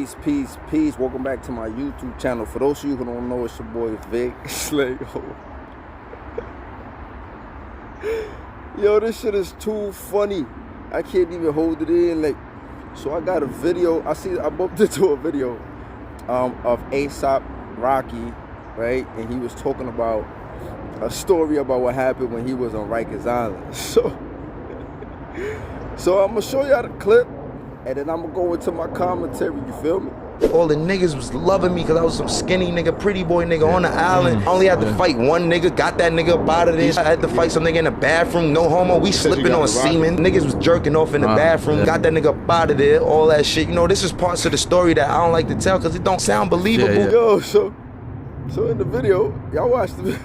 Peace, peace, peace. Welcome back to my YouTube channel. For those of you who don't know, it's your boy Vic Slago. Yo, this shit is too funny. I can't even hold it in. Like, so I got a video. I bumped into a video of A$AP Rocky, right? And he was talking about a story about what happened when he was on Rikers Island. So I'm gonna show y'all the clip, and then I'm gonna go into my commentary, you feel me? All the niggas was loving me because I was some skinny nigga, pretty boy nigga on the island. I only had to fight one nigga, got that nigga up out of this. I had to fight some nigga in the bathroom, no homo, we slipping on semen. Niggas was jerking off in the bathroom, got that nigga up out of there, all that shit. You know, this is parts of the story that I don't like to tell because it don't sound believable. Yo, so in the video, y'all watch the video.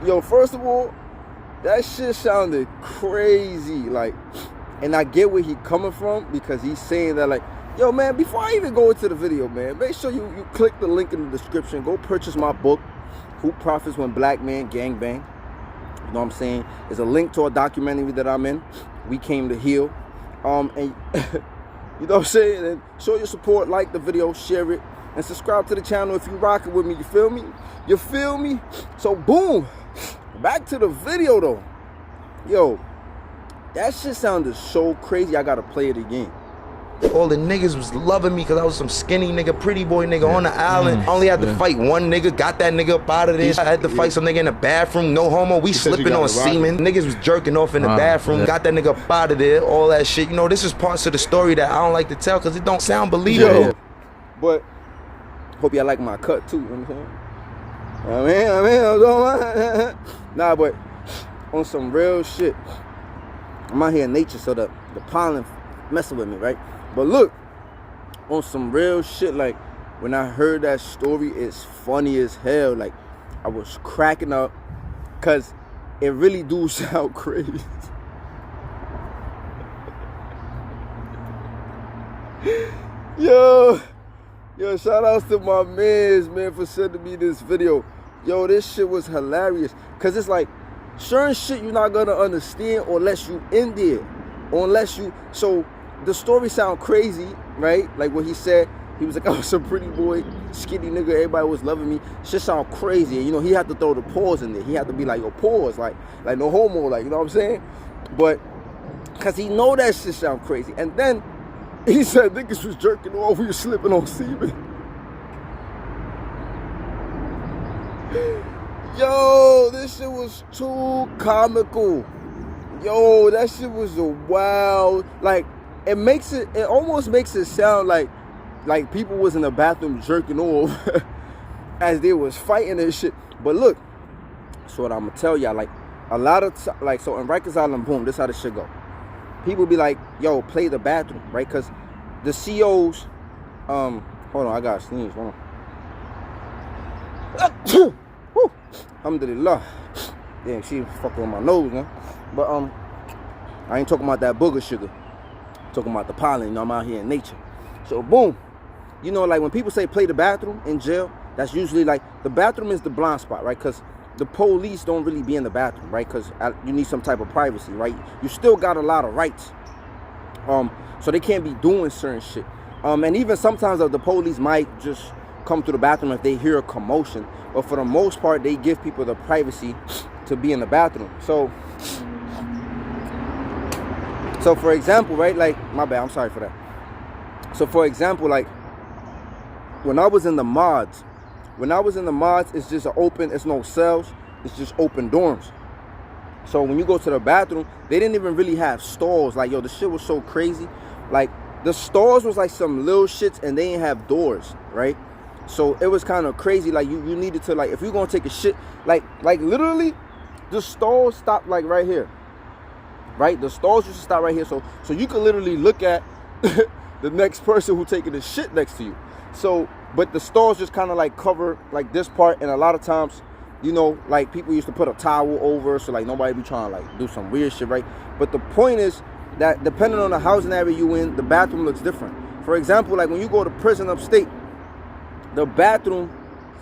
Yo, first of all, that shit sounded crazy, like, and I get where he coming from because he's saying that, like, yo, man, before I even go into the video, man, make sure you click the link in the description. Go purchase my book, Who Profits When Black Men Gang Bang. You know what I'm saying? There's a link to a documentary that I'm in, We Came to Heal. And you know what I'm saying? And show your support, like the video, share it, and subscribe to the channel if you rocking with me. You feel me? You feel me? So boom. Back to the video though. Yo, that shit sounded so crazy, I gotta play it again. All the niggas was loving me because I was some skinny nigga, pretty boy nigga on the island. I only had to fight one nigga, got that nigga up out of this. I had to fight some nigga in the bathroom, no homo, we slipping on semen. Niggas was jerking off in the bathroom, got that nigga up out of there, all that shit. You know, this is parts of the story that I don't like to tell because it don't sound believable. Yo, but hope y'all like my cut too, you know what I'm saying? Nah, but on some real shit, I'm out here in nature, so the pollen messing with me, right? But look, on some real shit, like, when I heard that story, it's funny as hell. Like, I was cracking up, because it really do sound crazy. Yo, shout outs to my mans, man, for sending me this video. Yo, this shit was hilarious. Because it's like, certain shit you're not going to understand unless you in there. Or unless you... So, the story sound crazy, right? Like what he said. He was like, I was a pretty boy, skinny nigga. Everybody was loving me. Shit sound crazy. And, you know, he had to throw the pause in there. He had to be like, yo, pause. Like no homo. Like, you know what I'm saying? But, because he know that shit sound crazy. And then, he said niggas was jerking off. We was slipping on semen. Yo, this shit was too comical. Yo, that shit was a wild, like, it almost makes it sound like people was in the bathroom jerking off as they was fighting and shit. But look, so what I'm gonna tell y'all, like, a lot of, like, so in Rikers Island, boom, this how this shit go. People be like, yo, play the bathroom, right? Because the COs, hold on, I gotta sneeze, hold on. Alhamdulillah. Damn, she fucking with my nose, man. But I ain't talking about that booger sugar. I'm talking about the pollen. You know, I'm out here in nature. So boom. You know, like when people say play the bathroom in jail, that's usually like the bathroom is the blind spot, right? Because the police don't really be in the bathroom, right? Because you need some type of privacy, right? You still got a lot of rights. So they can't be doing certain shit. And even sometimes the police might just come to the bathroom if they hear a commotion, but for the most part they give people the privacy to be in the bathroom. So for example, right, like, my bad, I'm sorry for that. So for example, like, when I was in the mods, it's just an open, it's no cells, it's just open dorms. So when you go to the bathroom, they didn't even really have stalls. Like, yo, the shit was so crazy. Like, the stalls was like some little shits and they didn't have doors, right? So it was kind of crazy. Like, you needed to, like, if you're gonna take a shit, like literally the stalls stopped like right here, right? The stalls used to stop right here, so you could literally look at the next person who taking the shit next to you. So, but the stalls just kind of like cover like this part, and a lot of times, you know, like, people used to put a towel over, so like nobody be trying to like do some weird shit, right? But the point is that depending on the housing area you in, the bathroom looks different. For example, like when you go to prison upstate, the bathroom,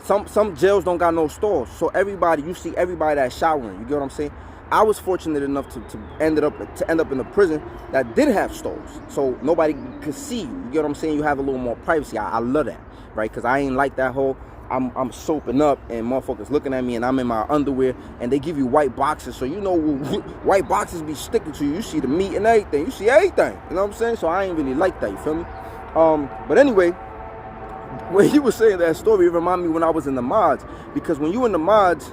some jails don't got no stalls, so you see everybody that's showering. You get what I'm saying? I was fortunate enough to end up in a prison that did have stalls, so nobody could see you. You get what I'm saying? You have a little more privacy. I love that, right? Because I ain't like that whole I'm soaping up and motherfuckers looking at me and I'm in my underwear and they give you white boxes, so you know white boxes be sticking to you. You see the meat and everything. You see everything. You know what I'm saying? So I ain't really like that. You feel me? But anyway, when he was saying that story, it reminded me when I was in the mods, because when you in the mods,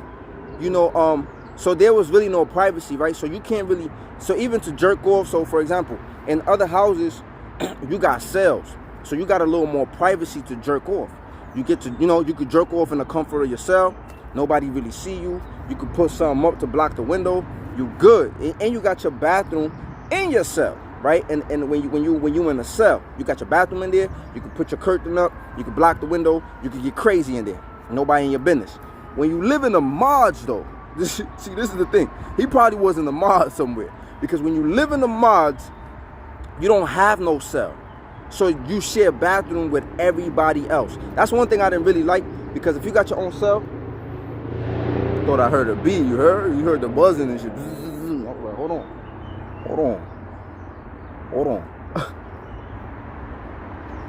you know, so there was really no privacy, right? So you can't really, so even to jerk off, so for example, in other houses, you got cells, so you got a little more privacy to jerk off. You get to, you know, you could jerk off in the comfort of your cell. Nobody really see you. You could put something up to block the window. You good, and you got your bathroom in your cell, right? And when you in a cell, you got your bathroom in there. You can put your curtain up. You can block the window. You can get crazy in there. Nobody in your business. When you live in the mods, though, this is the thing. He probably was in the mods somewhere, because when you live in the mods, you don't have no cell. So you share a bathroom with everybody else. That's one thing I didn't really like, because if you got your own cell, thought I heard a bee. You heard the buzzing and shit. I was like, hold on.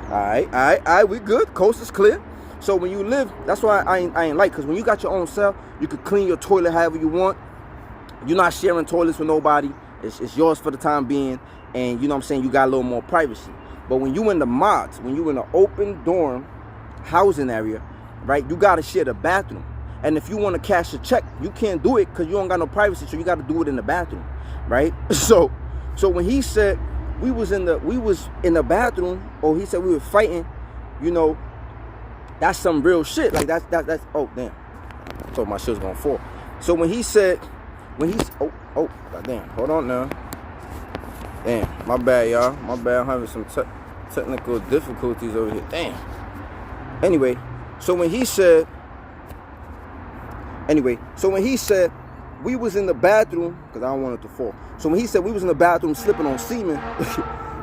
All right, we good. Coast is clear. So when you live, that's why I ain't like, because when you got your own cell, you could clean your toilet however you want. You're not sharing toilets with nobody. It's yours for the time being, and you know what I'm saying, you got a little more privacy. But when you in the mods, when you in an open dorm housing area, right, you gotta share the bathroom. And if you want to cash a check, you can't do it because you don't got no privacy, so you got to do it in the bathroom, right? So when he said we was in the bathroom, or he said we were fighting, you know, that's some real shit. Like that's oh damn, I thought my shit was gonna fall. So when he's oh goddamn, hold on now. Damn, my bad, y'all. My bad. I'm having some technical difficulties over here. Damn. Anyway, so when he said we was in the bathroom, because I don't want it to fall. So when he said we was in the bathroom slipping on semen,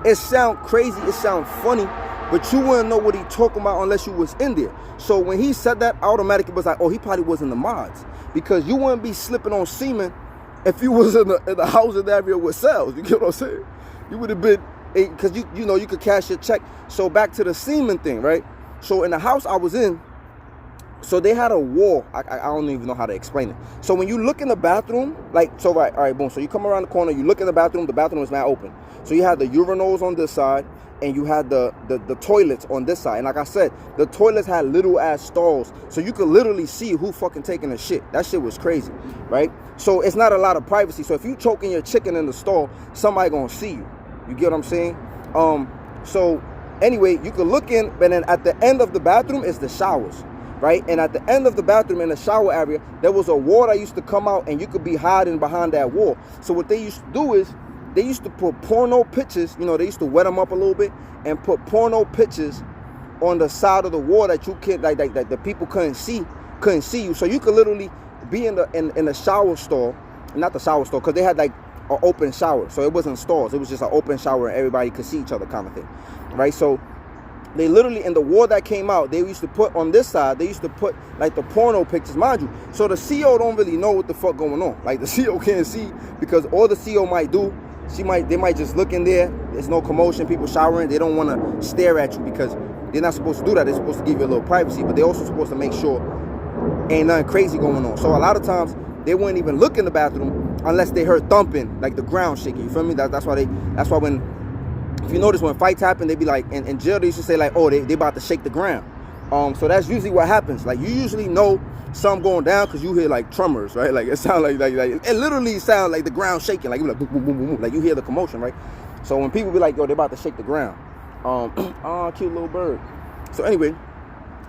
it sound crazy, it sound funny, but you wouldn't know what he talking about unless you was in there. So when he said that, automatically was like, oh, he probably was in the mods, because you wouldn't be slipping on semen if you was in the housing area with cells. You get what I'm saying? You would have been, because you know, you could cash your check. So back to the semen thing, right? So in the house I was in, so they had a wall. I don't even know how to explain it. So when you look in the bathroom, like, so right, all right, boom. So you come around the corner, you look in the bathroom is not open. So you had the urinals on this side, and you had the toilets on this side. And like I said, the toilets had little ass stalls, so you could literally see who fucking taking a shit. That shit was crazy, right? So it's not a lot of privacy. So if you choking your chicken in the stall, somebody gonna see you. You get what I'm saying? So anyway, you could look in, but then at the end of the bathroom is the showers, right? And at the end of the bathroom in the shower area, there was a wall that used to come out, and you could be hiding behind that wall. So what they used to do is, they used to put porno pictures, you know, they used to wet them up a little bit and put porno pictures on the side of the wall that you could, like the people couldn't see you. So you could literally be in the shower stall, not the shower stall, because they had like an open shower. So it wasn't stalls, it was just an open shower and everybody could see each other kind of thing, right? So they literally, in the wall that came out, they used to put on this side, they used to put like the porno pictures, mind you. So the CO don't really know what the fuck going on. Like the CO can't see, because all the CO might do, they might just look in there. There's no commotion, people showering. They don't want to stare at you, because they're not supposed to do that. They're supposed to give you a little privacy, but they're also supposed to make sure ain't nothing crazy going on. So a lot of times they wouldn't even look in the bathroom unless they heard thumping, like the ground shaking. You feel me? That's why when, if you notice, when fights happen, they be like, in jail they used to say like, oh, they about to shake the ground. So that's usually what happens. Like, you usually know something going down because you hear like tremors, right? Like it sounds like it literally sounds like the ground shaking. Like you like boom, boom, boom, boom, boom. Like you hear the commotion, right? So when people be like, yo, they're about to shake the ground. Oh, cute little bird. So anyway,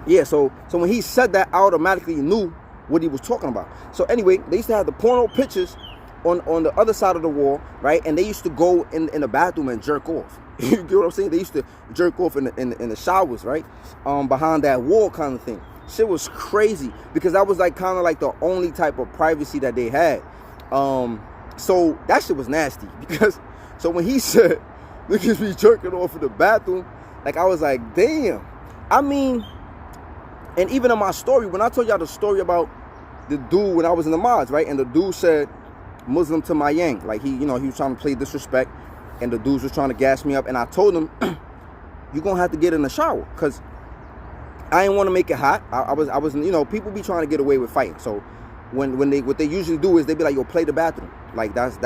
yeah. So when he said that, I automatically knew what he was talking about. So anyway, they used to have the porno pictures on the other side of the wall, right? And they used to go in the bathroom and jerk off. You get what I'm saying? They used to jerk off in the showers, right? Behind that wall kind of thing. Shit was crazy, because that was like kind of like the only type of privacy that they had. So that shit was nasty, because so when he said niggas be jerking off in the bathroom, like I was like, damn. I mean, and even in my story, when I told y'all the story about the dude when I was in the mods, right? And the dude said Muslim to my yang. Like he was trying to play disrespect, and the dudes was trying to gas me up, and I told him, you're gonna have to get in the shower, cause I didn't want to make it hot. I was people be trying to get away with fighting. So what they usually do is they be like, yo, play the bathroom. Like that's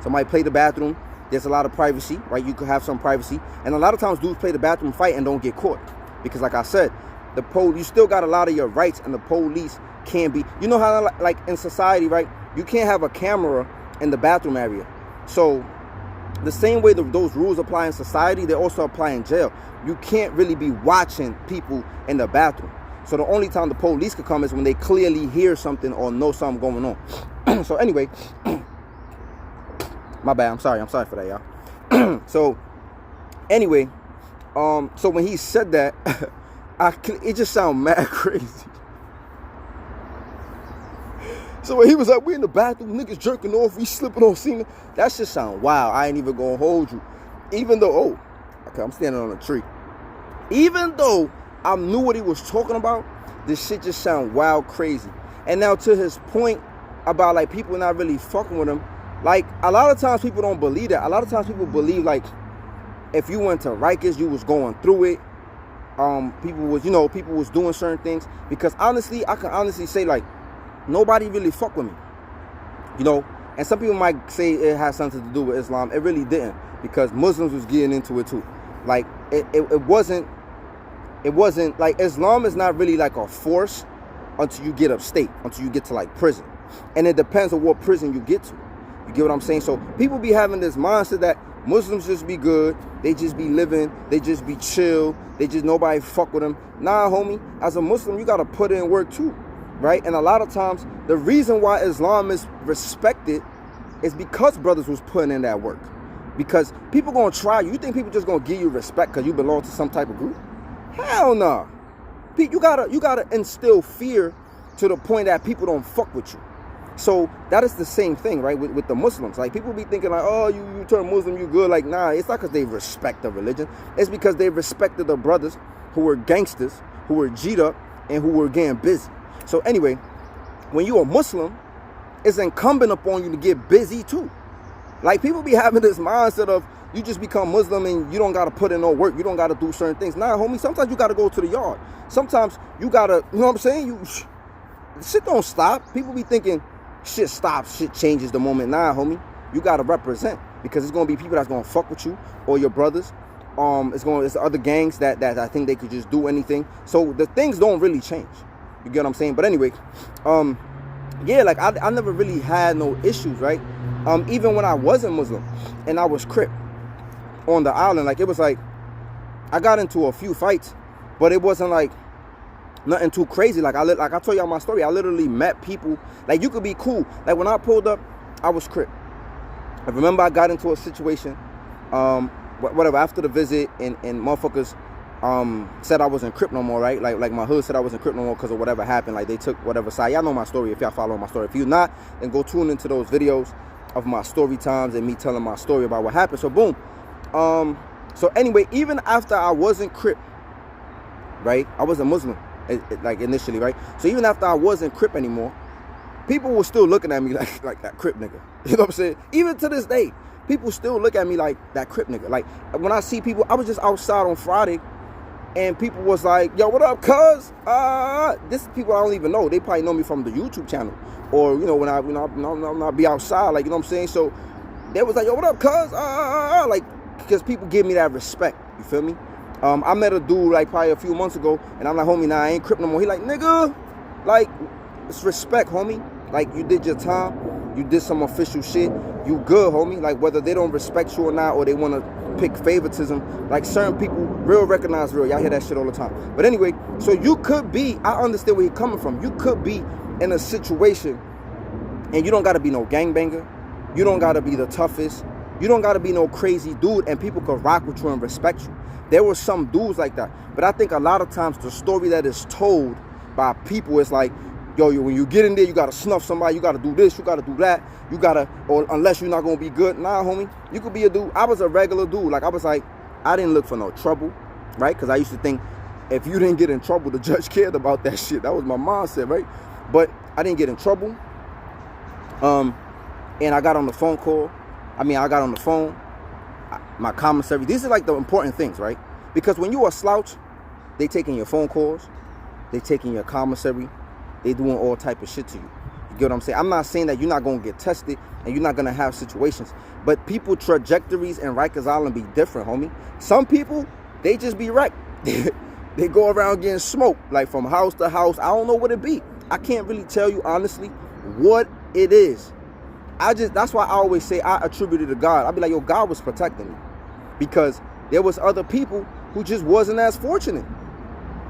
somebody play the bathroom. There's a lot of privacy, right? You could have some privacy, and a lot of times dudes play the bathroom fight and don't get caught, because like I said, you still got a lot of your rights, and the police can't be. You know how like in society, right? You can't have a camera in the bathroom area. So the same way those rules apply in society, they also apply in jail. You can't really be watching people in the bathroom. So the only time the police could come is when they clearly hear something or know something going on. So anyway, my bad. I'm sorry for that, y'all. So anyway, so when he said that, it just sounded mad crazy. So when he was like, we in the bathroom, niggas jerking off, we slipping on semen, that shit sound wild. I ain't even gonna hold you. Even though, okay, I'm standing on a tree. Even though I knew what he was talking about, this shit just sound wild crazy. And now to his point about like people not really fucking with him, like a lot of times people don't believe that. A lot of times people believe like if you went to Rikers, you was going through it. People was doing certain things. Because honestly, I can honestly say like nobody really fuck with me. And some people might say it has something to do with Islam. It really didn't, because Muslims was getting into it too. Like it wasn't like Islam is not really like a force until you get upstate, until you get to like prison. And it depends on what prison you get to. You get what I'm saying? So people be having this mindset that Muslims just be good, they just be living, they just be chill, they just nobody fuck with them. Nah, homie, as a Muslim, you gotta put in work too, right? And a lot of times, the reason why Islam is respected is because brothers was putting in that work. Because people gonna try you. You think people just gonna give you respect because you belong to some type of group? Hell no. You gotta instill fear to the point that people don't fuck with you. So that is the same thing, right, with the Muslims. Like people be thinking like, oh, you turn Muslim, you good. Like, nah, it's not because they respect the religion. It's because they respected the brothers who were gangsters, who were G'd up, and who were getting busy. So anyway, when you a Muslim, it's incumbent upon you to get busy too. Like people be having this mindset of you just become Muslim and you don't gotta put in no work, you don't gotta do certain things. Nah, homie, sometimes you gotta go to the yard. Sometimes you gotta, you know what I'm saying? Shit don't stop. People be thinking shit stops, shit changes the moment. Nah, homie, you gotta represent, because it's gonna be people that's gonna fuck with you or your brothers. It's other gangs that I think they could just do anything. So the things don't really change. You get what I'm saying? But anyway, yeah, like I never really had no issues, right? Even when I wasn't Muslim and I was Crip on the island, like it was like I got into a few fights, but it wasn't like nothing too crazy. Like I told y'all my story, I literally met people. Like you could be cool. Like when I pulled up, I was Crip. I remember I got into a situation, whatever, after the visit, and motherfuckers said I wasn't Crip no more, right? Like my hood said I wasn't Crip no more because of whatever happened. Like they took whatever side. Y'all know my story if y'all follow my story. If you're not, then go tune into those videos of my story times and me telling my story about what happened. So boom. So anyway, even after I wasn't Crip, right? I wasn't Muslim, like initially, right? So even after I wasn't Crip anymore, people were still looking at me like that Crip nigga. You know what I'm saying? Even to this day, people still look at me like that Crip nigga. Like when I see people, I was just outside on Friday, and people was like, yo, what up, cuz? This is people I don't even know. They probably know me from the YouTube channel. Or, when I be outside, like, you know what I'm saying? So they was like, yo, what up, cuz? Like, because people give me that respect. You feel me? I met a dude like probably a few months ago, and I'm like, homie, nah, I ain't Crip no more. He like, nigga, like, it's respect, homie. Like, you did your time. You did some official shit. You good, homie. Like, whether they don't respect you or not, or they want to pick favoritism, like certain people, real recognize real. Y'all hear that shit all the time. But anyway, so you could be, I understand where you're coming from. You could be in a situation, and you don't got to be no gangbanger. You don't got to be the toughest. You don't got to be no crazy dude, and people could rock with you and respect you. There were some dudes like that. But I think a lot of times the story that is told by people is like, yo, when you get in there, you got to snuff somebody. You got to do this. You got to do that. You got to, or unless you're not going to be good. Nah, homie, you could be a dude. I was a regular dude. Like, I was like, I didn't look for no trouble, right? Because I used to think if you didn't get in trouble, the judge cared about that shit. That was my mindset, right? But I didn't get in trouble. and I got on the phone call. I got on the phone, my commissary. These are like the important things, right? Because when you are a slouch, they taking your phone calls, they taking your commissary, they doing all type of shit to you. You get what I'm saying? I'm not saying that you're not going to get tested and you're not going to have situations. But people trajectories in Rikers Island be different, homie. Some people, they just be wrecked. They go around getting smoked, like from house to house. I don't know what it be. I can't really tell you honestly what it is. That's why I always say I attribute it to God. I be like, yo, God was protecting me. Because there was other people who just wasn't as fortunate.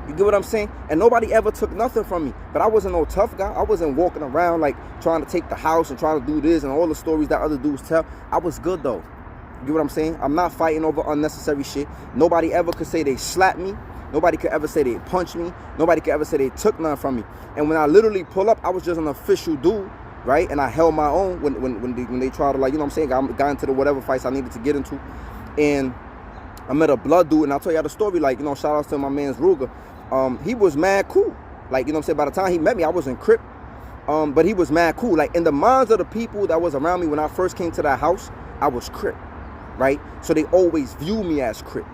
You get what I'm saying? And nobody ever took nothing from me. But I wasn't no tough guy. I wasn't walking around like trying to take the house and trying to do this and all the stories that other dudes tell. I was good though. You get what I'm saying? I'm not fighting over unnecessary shit. Nobody ever could say they slapped me. Nobody could ever say they punched me. Nobody could ever say they took nothing from me. And when I literally pull up, I was just an official dude, right? And I held my own when they tried to, like, you know what I'm saying, got into the whatever fights I needed to get into. And I met a blood dude, and I'll tell you the story, like, you know, shout out to my man's Ruger. He was mad cool. Like, you know what I'm saying, by the time he met me, I wasn't Crip. But he was mad cool. Like, in the minds of the people that was around me when I first came to that house, I was Crip, right? So they always viewed me as Crip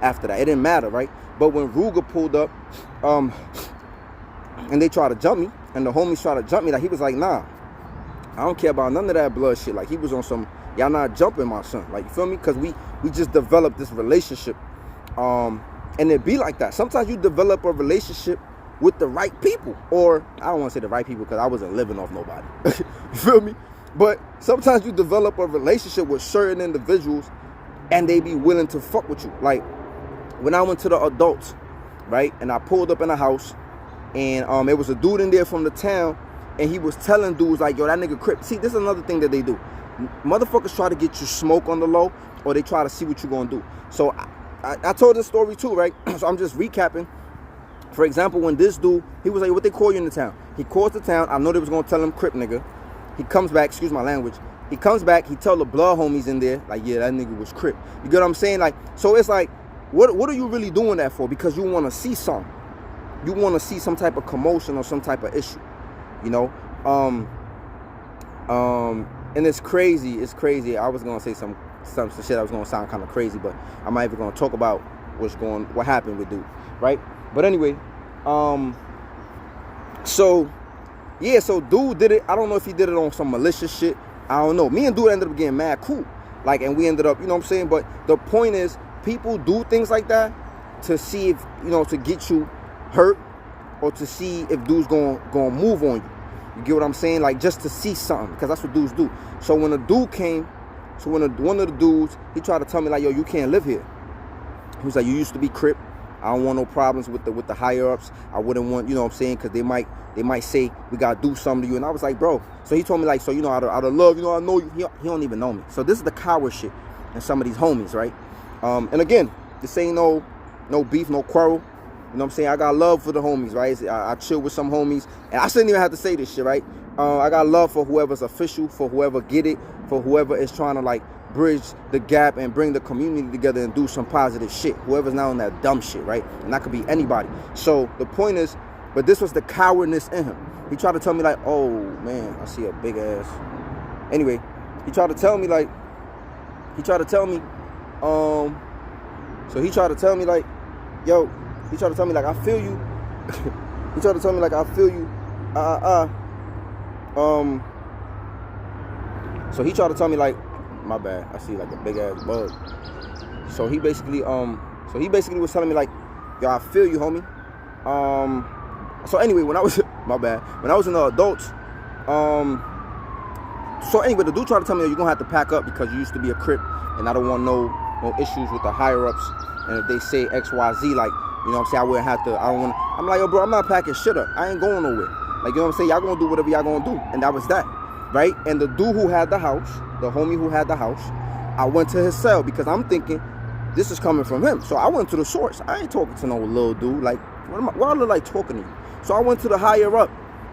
after that. It didn't matter, right? But when Ruger pulled up, and they tried to jump me, and the homies tried to jump me, like, he was like, nah, I don't care about none of that blood shit. Like, he was on some, y'all not jumping my son. Like, you feel me? Because we just developed this relationship. And it be like that. Sometimes you develop a relationship with the right people. Or, I don't want to say the right people because I wasn't living off nobody. You feel me? But sometimes you develop a relationship with certain individuals and they be willing to fuck with you. Like, when I went to the adults, right, and I pulled up in a house, and it was a dude in there from the town, and he was telling dudes like, yo, that nigga Crip. See, this is another thing that they do. Motherfuckers try to get you smoke on the low, or they try to see what you gonna do. So I told this story too, right? So I'm just recapping. For example, when this dude, he was like, what they call you in the town? He calls the town. I know they was gonna tell him Crip nigga. He comes back, excuse my language. He comes back, he tell the blood homies in there, like, yeah, that nigga was Crip. You get what I'm saying? Like, so it's like, what are you really doing that for? Because you want to see something. You want to see some type of commotion or some type of issue, you know? And it's crazy. I was going to say some shit that was going to sound kind of crazy, but I'm not even going to talk about what happened with dude, right? But anyway, so dude did it. I don't know if he did it on some malicious shit. I don't know. Me and dude ended up getting mad cool. Like, and we ended up, you know what I'm saying? But the point is, people do things like that to see if, you know, to get you hurt or to see if dudes gonna move on you. You get what I'm saying? Like, just to see something, because that's what dudes do. So when a dude came, one of the dudes, he tried to tell me like, yo, you can't live here. He was like, you used to be Crip. I don't want no problems with the higher ups. I wouldn't want, you know what I'm saying, because they might say we gotta do something to you. And I was like, bro. So he told me like, so, you know, out of love, you know, I know you. He don't even know me. So this is the coward shit and some of these homies, right? And again, this ain't no beef, no quarrel. You know what I'm saying? I got love for the homies, right? I chill with some homies. And I shouldn't even have to say this shit, right? I got love for whoever's official, for whoever get it, for whoever is trying to, like, bridge the gap and bring the community together and do some positive shit. Whoever's not on that dumb shit, right? And that could be anybody. So the point is, but this was the cowardness in him. He tried to tell me like, oh, man, I see a big ass. Anyway, he tried to tell me like, so he tried to tell me like, yo, he tried to tell me like, I feel you. He tried to tell me like, I feel you. So he tried to tell me like, my bad, I see like a big ass bug. So he basically was telling me like, yo, I feel you, homie. So anyway, when I was my bad, when I was in the adults, so anyway, the dude tried to tell me that you're gonna have to pack up because you used to be a Crip, and I don't want no issues with the higher ups. And if they say XYZ, like, you know what I'm saying, I wouldn't have to, I don't want to. I'm like, yo, bro, I'm not packing shit up. I ain't going nowhere. Like, you know what I'm saying? Y'all gonna do whatever y'all gonna do. And that was that, right? And the dude who had the house, the homie who had the house, I went to his cell because I'm thinking this is coming from him. So I went to the source. I ain't talking to no little dude. Like, what I look like talking to you? So I went to the higher up,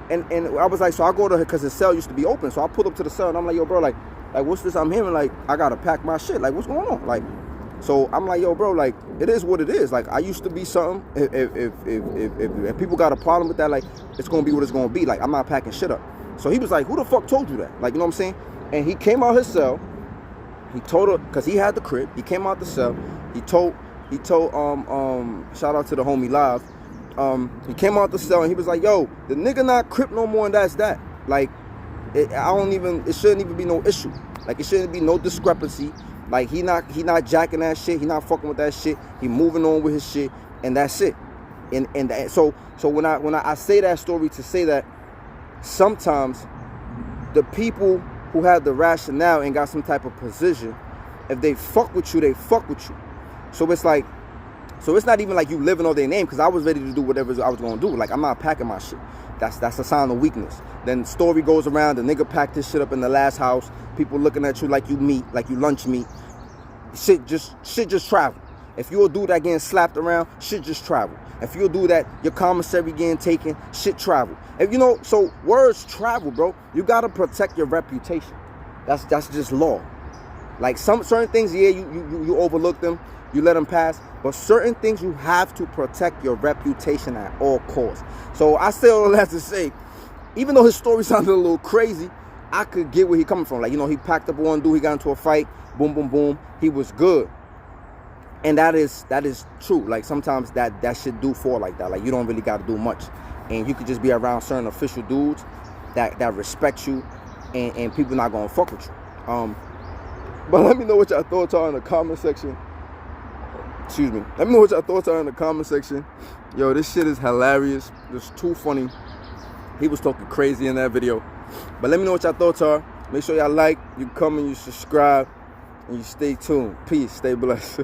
and I was like, so I go to her because his cell used to be open. So I pulled up to the cell and I'm like, yo, bro, like what's this I'm hearing? Like, I gotta pack my shit. Like, what's going on? Like, so I'm like, yo, bro, like, it is what it is. Like, I used to be something. If people got a problem with that, like, it's gonna be what it's gonna be. Like, I'm not packing shit up. So he was like, who the fuck told you that? Like, you know what I'm saying? And he came out his cell. He told her, cause he had the crib. He came out the cell. He told shout out to the homie Live. He came out the cell and he was like, yo, the nigga not crip no more, and that's that. Like, it shouldn't even be no issue. Like, it shouldn't be no discrepancy. Like, he not jacking that shit. He not fucking with that shit. He moving on with his shit, and that's it. And so when I say that story to say that sometimes the people who have the rationale and got some type of position, if they fuck with you, they fuck with you. So it's like, it's not even like you living on their name, because I was ready to do whatever I was gonna do. Like, I'm not packing my shit. That's a sign of weakness. Then story goes around, the nigga packed his shit up in the last house. People looking at you like you meat, like you lunch meat. Shit just travel. If you're a dude that getting slapped around, shit just travel. If you're a dude that your commissary getting taken, shit travel. If you know, so words travel, bro. You gotta protect your reputation. That's just law. Like, certain things, yeah, you overlook them, you let them pass. But certain things you have to protect your reputation at all costs. So I say all that to say, even though his story sounded a little crazy, I could get where he coming from. Like, you know, he packed up one dude, he got into a fight, boom, boom, boom, he was good. And that is true. Like, sometimes that shit do fall like that. Like, you don't really got to do much. And you could just be around certain official dudes that respect you, and people not going to fuck with you. But let me know what y'all thoughts are in the comment section. Excuse me. Let me know what y'all thoughts are in the comment section. Yo, this shit is hilarious. It's too funny. He was talking crazy in that video. But let me know what y'all thoughts are. Make sure y'all like, you comment, you subscribe, and you stay tuned. Peace. Stay blessed.